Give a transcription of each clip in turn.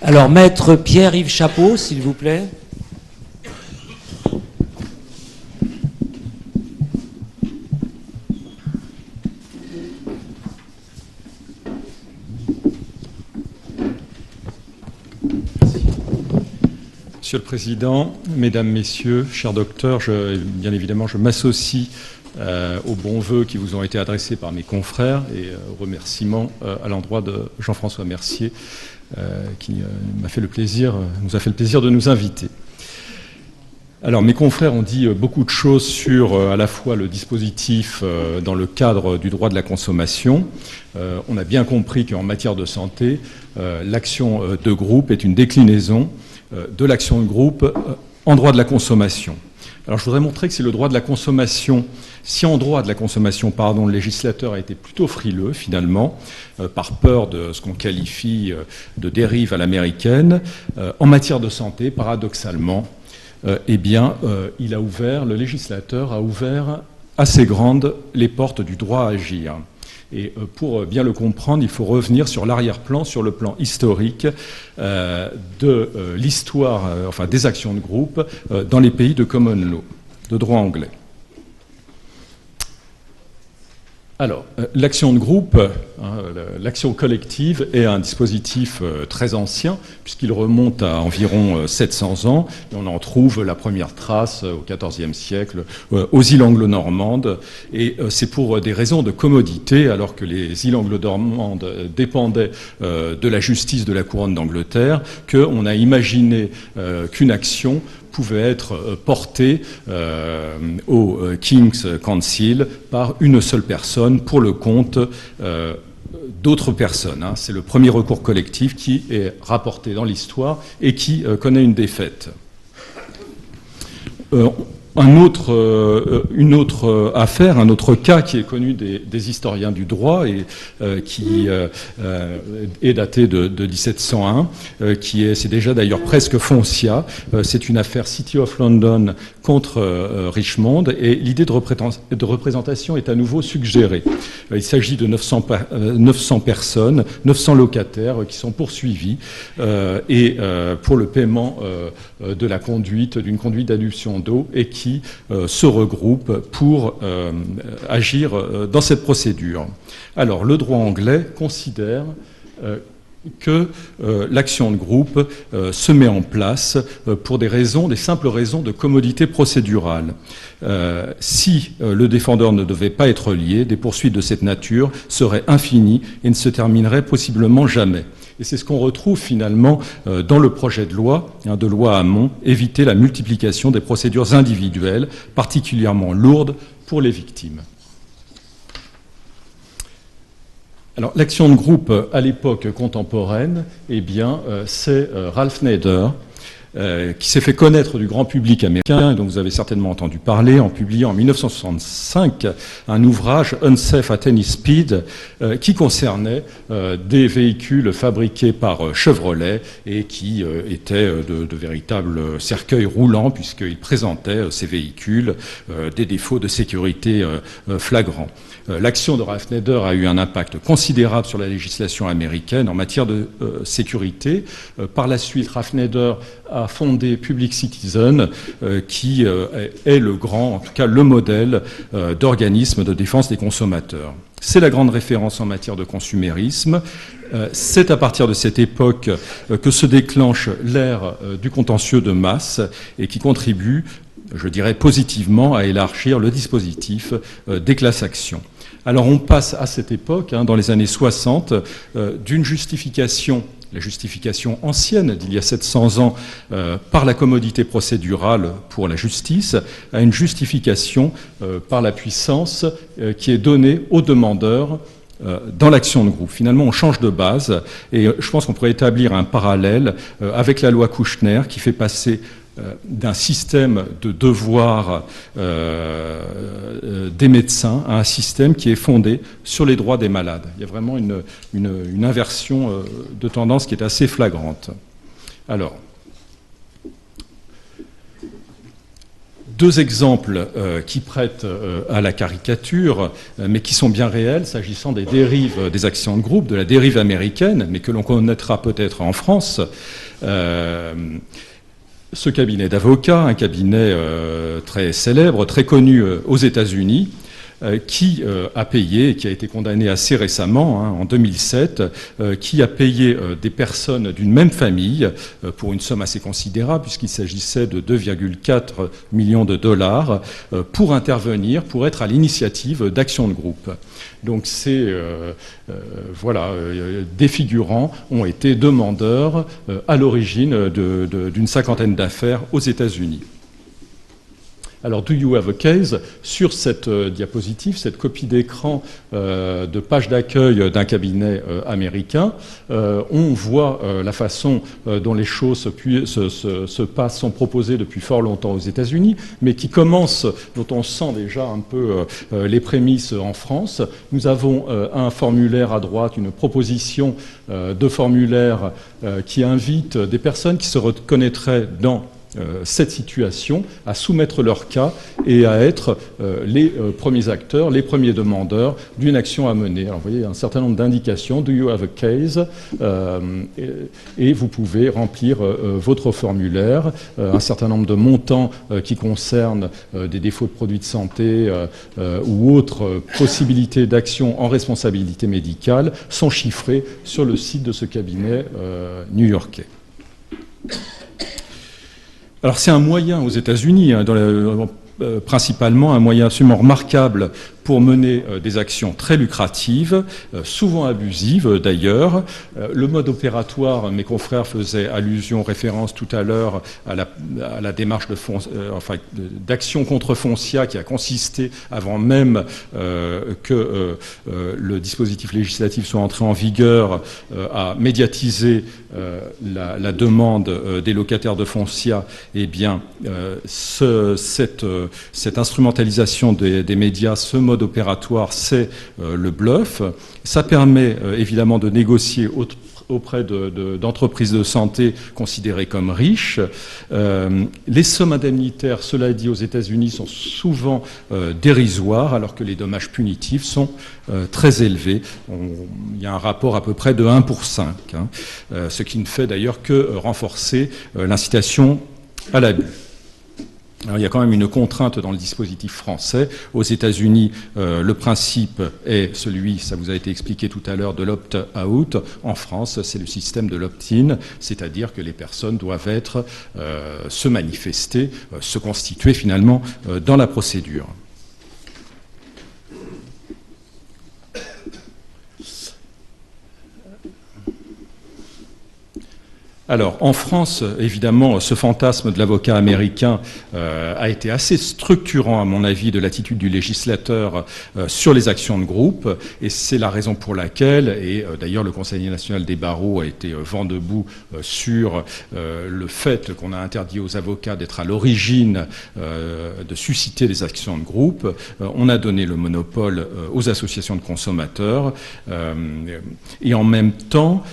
Alors, maître Pierre-Yves Chapeau, s'il vous plaît. Monsieur le Président, Mesdames, Messieurs, chers docteurs, bien évidemment, je m'associe aux bons vœux qui vous ont été adressés par mes confrères et aux remerciements à l'endroit de Jean-François Mercier, qui nous a fait le plaisir de nous inviter. Alors, mes confrères ont dit beaucoup de choses sur à la fois le dispositif dans le cadre du droit de la consommation. On a bien compris qu'en matière de santé, l'action de groupe est une déclinaison de l'action de groupe en droit de la consommation. Alors je voudrais montrer que c'est le droit de la consommation, si en droit de la consommation, le législateur a été plutôt frileux finalement, par peur de ce qu'on qualifie de dérive à l'américaine, en matière de santé, paradoxalement, le législateur a ouvert assez grandes les portes du droit à agir. Et pour bien le comprendre, il faut revenir sur l'arrière-plan, sur le plan historique de l'histoire, des actions de groupe dans les pays de common law, de droit anglais. Alors, l'action de groupe, l'action collective est un dispositif très ancien, puisqu'il remonte à environ 700 ans, et on en trouve la première trace au XIVe siècle aux îles anglo-normandes, et c'est pour des raisons de commodité, alors que les îles anglo-normandes dépendaient de la justice de la couronne d'Angleterre, qu'on a imaginé qu'une action pouvait être portée au King's Council par une seule personne pour le compte d'autres personnes. C'est le premier recours collectif qui est rapporté dans l'histoire et qui connaît une défaite. Une autre affaire, un autre cas qui est connu des historiens du droit et qui est daté de 1701, c'est déjà d'ailleurs presque Foncia. C'est une affaire City of London contre Richmond, et l'idée de représentation est à nouveau suggérée. Il s'agit de 900 personnes, 900 locataires qui sont poursuivis pour le paiement de la d'une conduite d'adduction d'eau, et qui se regroupent pour agir dans cette procédure. Alors, le droit anglais considère que l'action de groupe se met en place pour des simples raisons de commodité procédurale. Si le défendeur ne devait pas être lié, des poursuites de cette nature seraient infinies et ne se termineraient possiblement jamais. Et c'est ce qu'on retrouve finalement dans le projet de loi Hamon, éviter la multiplication des procédures individuelles, particulièrement lourdes pour les victimes. Alors, l'action de groupe à l'époque contemporaine, c'est Ralph Nader, qui s'est fait connaître du grand public américain, et dont vous avez certainement entendu parler, en publiant en 1965 un ouvrage Unsafe at Any Speed, qui concernait des véhicules fabriqués par Chevrolet et qui étaient de véritables cercueils roulants, puisqu'ils présentaient ces véhicules des défauts de sécurité flagrants. L'action de Ralph Nader a eu un impact considérable sur la législation américaine en matière de sécurité. Par la suite, Ralph Nader a fondé Public Citizen, qui est en tout cas le modèle d'organisme de défense des consommateurs. C'est la grande référence en matière de consumérisme. C'est à partir de cette époque que se déclenche l'ère du contentieux de masse, et qui contribue, je dirais, positivement à élargir le dispositif des classes actions. Alors on passe à cette époque, dans les années 60, d'une justification, la justification ancienne d'il y a 700 ans par la commodité procédurale pour la justice, à une justification par la puissance qui est donnée aux demandeurs dans l'action de groupe. Finalement, on change de base, et je pense qu'on pourrait établir un parallèle avec la loi Kouchner, qui fait passer d'un système de devoir des médecins à un système qui est fondé sur les droits des malades. Il y a vraiment une inversion de tendance qui est assez flagrante. Alors, Deux exemples qui prêtent à la caricature, mais qui sont bien réels, s'agissant des dérives des actions de groupe, de la dérive américaine, mais que l'on connaîtra peut-être en France. Ce cabinet d'avocats, un cabinet très célèbre, très connu aux États-Unis, qui a payé, qui a été condamné assez récemment, en 2007, qui a payé des personnes d'une même famille pour une somme assez considérable, puisqu'il s'agissait de 2,4 millions de dollars, pour intervenir, pour être à l'initiative d'actions de groupe. Donc des figurants ont été demandeurs à l'origine d'une cinquantaine d'affaires aux États-Unis. Alors, do you have a case? Sur cette diapositive, cette copie d'écran de page d'accueil d'un cabinet américain, on voit la façon dont les choses se passent, sont proposées depuis fort longtemps aux États-Unis, mais qui commence, dont on sent déjà un peu les prémices en France. Nous avons un formulaire à droite, une proposition de formulaire qui invite des personnes qui se reconnaîtraient dans cette situation, à soumettre leur cas et à être les premiers acteurs, les premiers demandeurs d'une action à mener. Alors vous voyez un certain nombre d'indications, do you have a case, et vous pouvez remplir votre formulaire, un certain nombre de montants qui concernent des défauts de produits de santé ou autres possibilités d'action en responsabilité médicale sont chiffrés sur le site de ce cabinet new-yorkais. Alors c'est un moyen aux États-Unis, principalement un moyen absolument remarquable pour mener des actions très lucratives, souvent abusives d'ailleurs. Le mode opératoire, mes confrères faisaient allusion, référence tout à l'heure à la démarche d'action contre Foncia qui a consisté, avant même que le dispositif législatif soit entré en vigueur, à médiatiser la demande des locataires de Foncia. Eh bien, cette instrumentalisation des médias, ce mode opératoire, c'est le bluff. Ça permet évidemment de négocier auprès d'entreprises de santé considérées comme riches. Les sommes indemnitaires, cela dit, aux États-Unis sont souvent dérisoires, alors que les dommages punitifs sont très élevés. Il y a un rapport à peu près de 1 pour 5, ce qui ne fait d'ailleurs que renforcer l'incitation à l'abus. Alors, il y a quand même une contrainte dans le dispositif français. Aux États-Unis, le principe est celui, ça vous a été expliqué tout à l'heure, de l'opt-out. En France, c'est le système de l'opt-in, c'est-à-dire que les personnes doivent se manifester, se constituer finalement dans la procédure. Alors, en France, évidemment, ce fantasme de l'avocat américain a été assez structurant, à mon avis, de l'attitude du législateur sur les actions de groupe, et c'est la raison pour laquelle, et d'ailleurs le Conseil national des barreaux a été vent debout sur le fait qu'on a interdit aux avocats d'être à l'origine de susciter des actions de groupe. On a donné le monopole aux associations de consommateurs, et en même temps,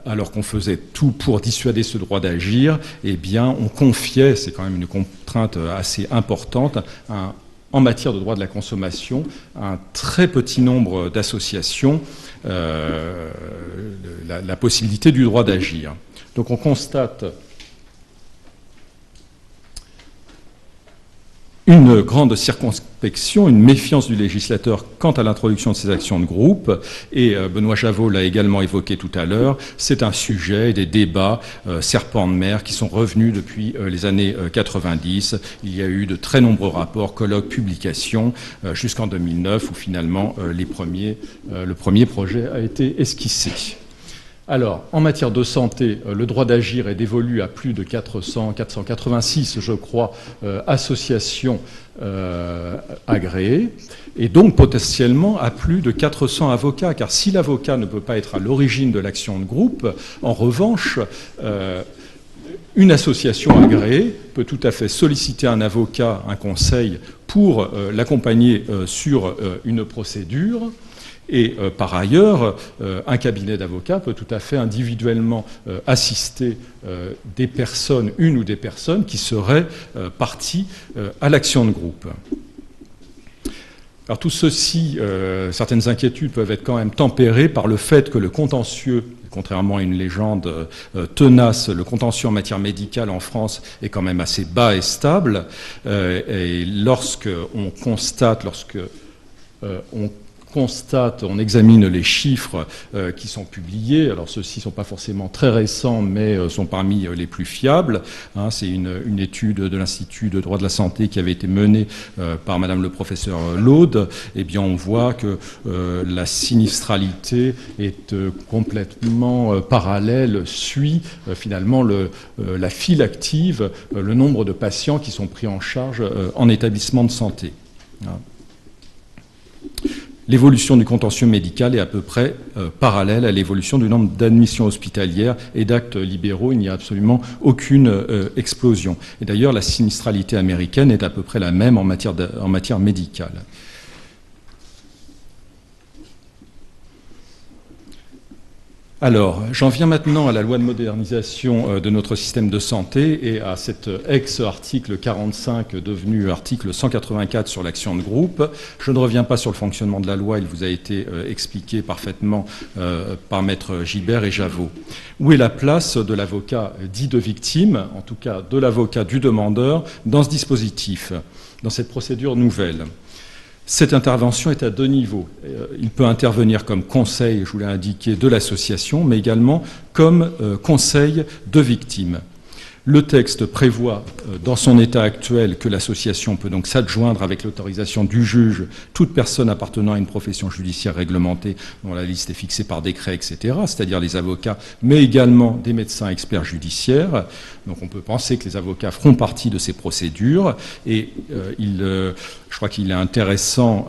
alors qu'on faisait tout pour dissuader ce droit d'agir, eh bien, on confiait, c'est quand même une contrainte assez importante, en matière de droit de la consommation, un très petit nombre d'associations la possibilité du droit d'agir. Donc on constate une grande circonspection, une méfiance du législateur quant à l'introduction de ces actions de groupe, et Benoît Javot l'a également évoqué tout à l'heure, c'est un sujet, des débats serpents de mer qui sont revenus depuis les années 90. Il y a eu de très nombreux rapports, colloques, publications, jusqu'en 2009, où finalement le premier projet a été esquissé. Alors, en matière de santé, le droit d'agir est dévolu à plus de 486, je crois, associations agréées, et donc potentiellement à plus de 400 avocats, car si l'avocat ne peut pas être à l'origine de l'action de groupe, en revanche, une association agréée peut tout à fait solliciter un avocat, un conseil, pour l'accompagner sur une procédure. Et par ailleurs, un cabinet d'avocats peut tout à fait individuellement assister des personnes, une ou des personnes qui seraient parties à l'action de groupe. Alors tout ceci, certaines inquiétudes peuvent être quand même tempérées par le fait que le contentieux, contrairement à une légende tenace, le contentieux en matière médicale en France est quand même assez bas et stable. Et lorsqu'on constate, on examine les chiffres qui sont publiés. Alors ceux-ci ne sont pas forcément très récents, mais sont parmi les plus fiables. C'est une étude de l'Institut de droit de la santé qui avait été menée par Madame le professeur Laude. Eh bien, on voit que la sinistralité est complètement parallèle, suit finalement la file active, le nombre de patients qui sont pris en charge en établissement de santé. L'évolution du contentieux médical est à peu près parallèle à l'évolution du nombre d'admissions hospitalières et d'actes libéraux. Il n'y a absolument aucune explosion. Et d'ailleurs, la sinistralité américaine est à peu près la même en matière médicale. Alors, j'en viens maintenant à la loi de modernisation de notre système de santé et à cet ex-article 45 devenu article 184 sur l'action de groupe. Je ne reviens pas sur le fonctionnement de la loi, il vous a été expliqué parfaitement par maître Gibert et Javot. Où est la place de l'avocat dit de victime, en tout cas de l'avocat du demandeur, dans ce dispositif, dans cette procédure nouvelle ? Cette intervention est à deux niveaux. Il peut intervenir comme conseil, je vous l'ai indiqué, de l'association, mais également comme conseil de victime. Le texte prévoit, dans son état actuel, que l'association peut donc s'adjoindre avec l'autorisation du juge toute personne appartenant à une profession judiciaire réglementée dont la liste est fixée par décret, etc., c'est-à-dire les avocats, mais également des médecins experts judiciaires. Donc on peut penser que les avocats feront partie de ces procédures et je crois qu'il est intéressant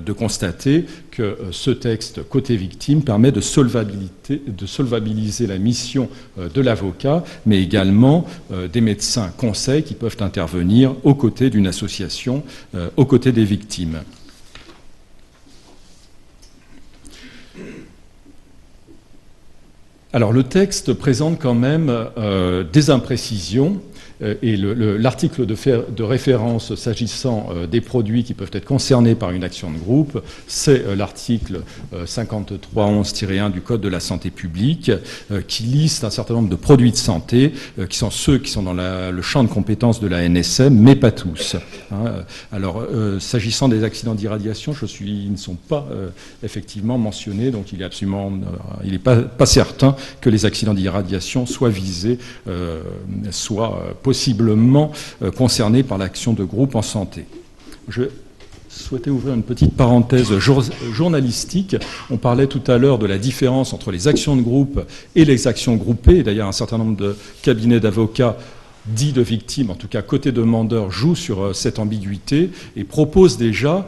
de constater que ce texte, côté victime, permet de solvabiliser la mission de l'avocat, mais également des médecins conseils qui peuvent intervenir aux côtés d'une association, aux côtés des victimes. Alors le texte présente quand même des imprécisions. Et l'article de référence s'agissant des produits qui peuvent être concernés par une action de groupe, c'est l'article 5311-1 du Code de la santé publique qui liste un certain nombre de produits de santé qui sont ceux qui sont dans le champ de compétences de la NSM, mais pas tous. Alors, s'agissant des accidents d'irradiation, ils ne sont pas effectivement mentionnés, donc il n'est pas certain que les accidents d'irradiation soient visés, soient possiblement concernés par l'action de groupe en santé. Je souhaitais ouvrir une petite parenthèse journalistique. On parlait tout à l'heure de la différence entre les actions de groupe et les actions groupées. D'ailleurs, un certain nombre de cabinets d'avocats dits de victimes, en tout cas côté demandeur, jouent sur cette ambiguïté et proposent déjà,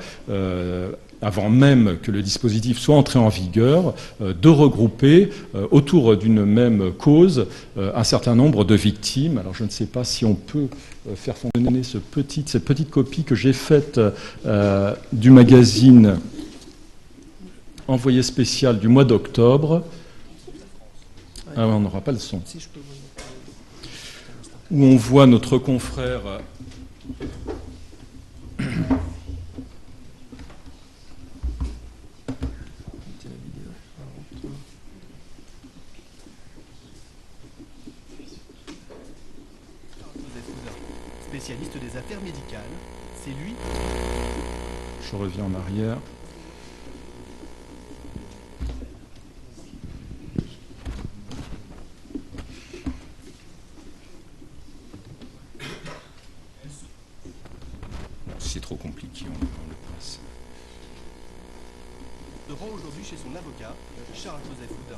avant même que le dispositif soit entré en vigueur, de regrouper autour d'une même cause un certain nombre de victimes. Alors je ne sais pas si on peut faire fonctionner cette petite copie que j'ai faite du magazine Envoyé spécial du mois d'octobre. Ah, on n'aura pas le son. Où on voit notre confrère... Spécialiste des affaires médicales, c'est lui. Je reviens en arrière. C'est trop compliqué, on le passe. Se rend aujourd'hui chez son avocat, Charles-Joseph Houdin,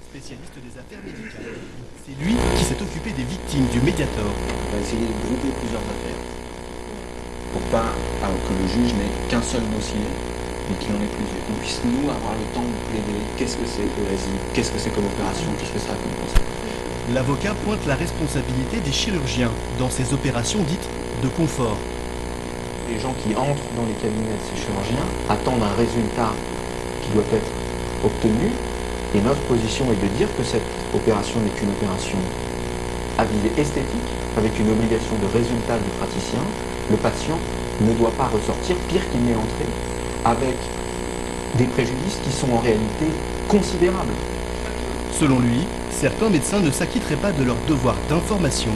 spécialiste des affaires médicales. C'est lui qui s'est occupé des victimes du Mediator. On va essayer de grouper plusieurs affaires pour pas que le juge n'ait qu'un seul dossier, mais qu'il en ait plusieurs. Qu'on puisse nous avoir le temps de plaider qu'est-ce que c'est que l'asile, qu'est-ce que c'est comme opération, qu'est-ce que ça a comme conséquence. l'avocat pointe la responsabilité des chirurgiens dans ces opérations dites de confort. Les gens qui entrent dans les cabinets de ces chirurgiens attendent un résultat qui doit être obtenu. Et notre position est de dire que cette opération n'est qu'une opération à visée esthétique, avec une obligation de résultat du praticien. Le patient ne doit pas ressortir, pire qu'il n'est entré, avec des préjudices qui sont en réalité considérables. Selon lui, certains médecins ne s'acquitteraient pas de leur devoir d'information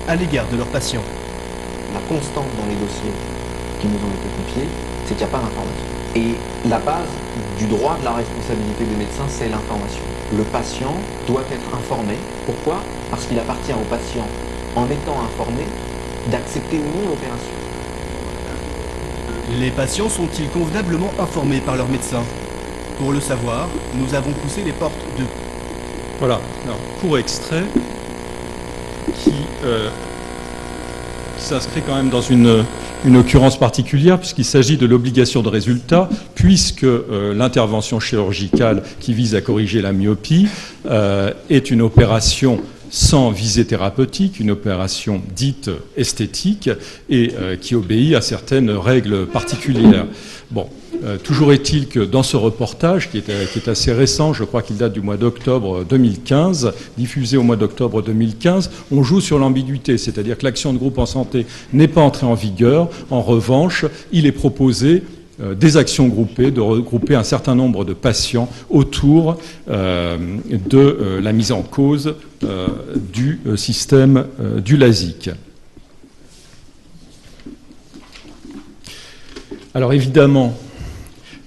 à l'égard de leurs patients. La constante dans les dossiers qui nous ont été confiés, c'est qu'il n'y a pas d'information. Et la base du droit de la responsabilité des médecins, c'est l'information. Le patient doit être informé. Pourquoi? Parce qu'il appartient au patient, en étant informé, d'accepter ou non l'opération. Les patients sont-ils convenablement informés par leur médecin? Pour le savoir, nous avons poussé les portes de... Voilà, alors, court extrait qui s'inscrit quand même dans une occurrence particulière puisqu'il s'agit de l'obligation de résultat, puisque l'intervention chirurgicale qui vise à corriger la myopie est une opération sans visée thérapeutique, une opération dite esthétique et qui obéit à certaines règles particulières. Bon, toujours est-il que dans ce reportage, qui est assez récent, je crois qu'il date du mois d'octobre 2015, diffusé au mois d'octobre 2015, on joue sur l'ambiguïté, c'est-à-dire que l'action de groupe en santé n'est pas entrée en vigueur. En revanche, il est proposé des actions groupées, de regrouper un certain nombre de patients autour de la mise en cause du système du LASIK. Alors évidemment,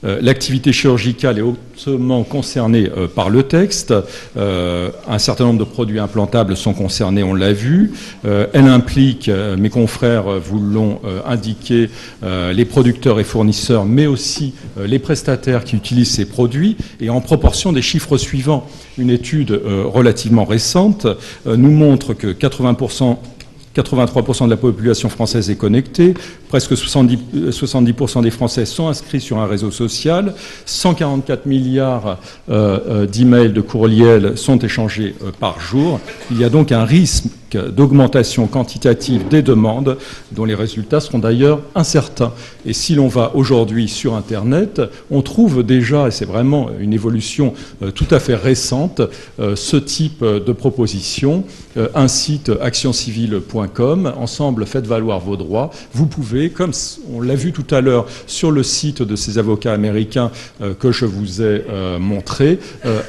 l'activité chirurgicale est hautement concernée par le texte. Un certain nombre de produits implantables sont concernés, on l'a vu. Elle implique, mes confrères vous l'ont indiqué, les producteurs et fournisseurs, mais aussi les prestataires qui utilisent ces produits, et en proportion des chiffres suivants. Une étude relativement récente nous montre que 83% de la population française est connectée, presque 70% des Français sont inscrits sur un réseau social, 144 milliards d'emails, de courriels sont échangés par jour. Il y a donc un risque d'augmentation quantitative des demandes, dont les résultats seront d'ailleurs incertains. Et si l'on va aujourd'hui sur Internet, on trouve déjà, et c'est vraiment une évolution tout à fait récente, ce type de proposition. Un site actioncivile.com, ensemble faites valoir vos droits. Vous pouvez, comme on l'a vu tout à l'heure sur le site de ces avocats américains que je vous ai montré,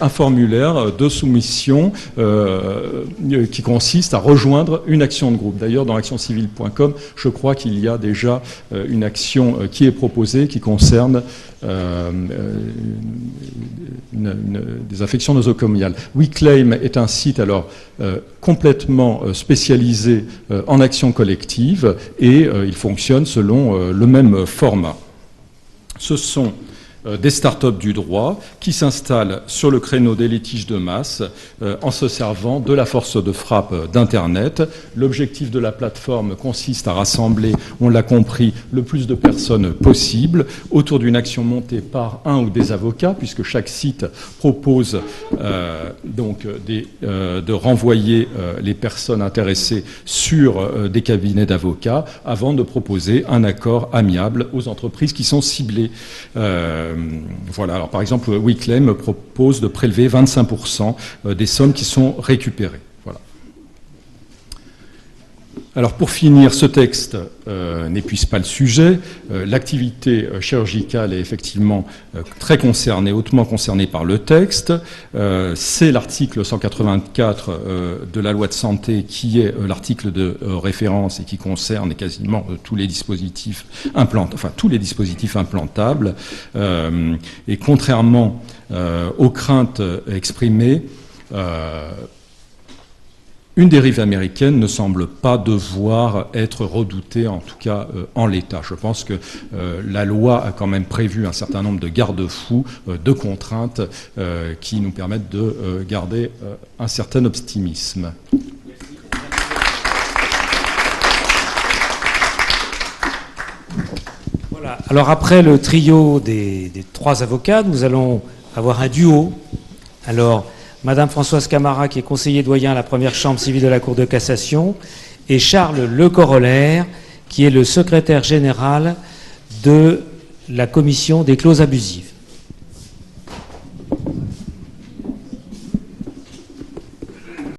un formulaire de soumission qui consiste à rejoindre une action de groupe. D'ailleurs, dans actioncivile.com, je crois qu'il y a déjà une action qui est proposée qui concerne des infections nosocomiales. WeClaim est un site alors complètement spécialisé en action collective et il fonctionne selon le même format. Ce sont des startups du droit qui s'installent sur le créneau des litiges de masse en se servant de la force de frappe d'Internet. L'objectif de la plateforme consiste à rassembler, on l'a compris, le plus de personnes possible autour d'une action montée par un ou des avocats, puisque chaque site propose de renvoyer les personnes intéressées sur des cabinets d'avocats avant de proposer un accord amiable aux entreprises qui sont ciblées. Voilà. Alors, par exemple, WeClaim propose de prélever 25% des sommes qui sont récupérées. Voilà. Alors, pour finir, ce texte n'épuise pas le sujet. L'activité chirurgicale est effectivement très concernée, hautement concernée par le texte. C'est l'article 184 de la loi de santé qui est l'article de référence et qui concerne quasiment tous les dispositifs implantables. Et contrairement aux craintes exprimées, une dérive américaine ne semble pas devoir être redoutée, en tout cas en l'état. Je pense que la loi a quand même prévu un certain nombre de garde-fous, de contraintes qui nous permettent de garder un certain optimisme. Voilà. Alors après le trio des trois avocats, nous allons avoir un duo. Alors, Madame Françoise Camara, qui est conseiller doyen à la première chambre civile de la Cour de cassation, et Charles Le Corollaire, qui est le secrétaire général de la commission des clauses abusives.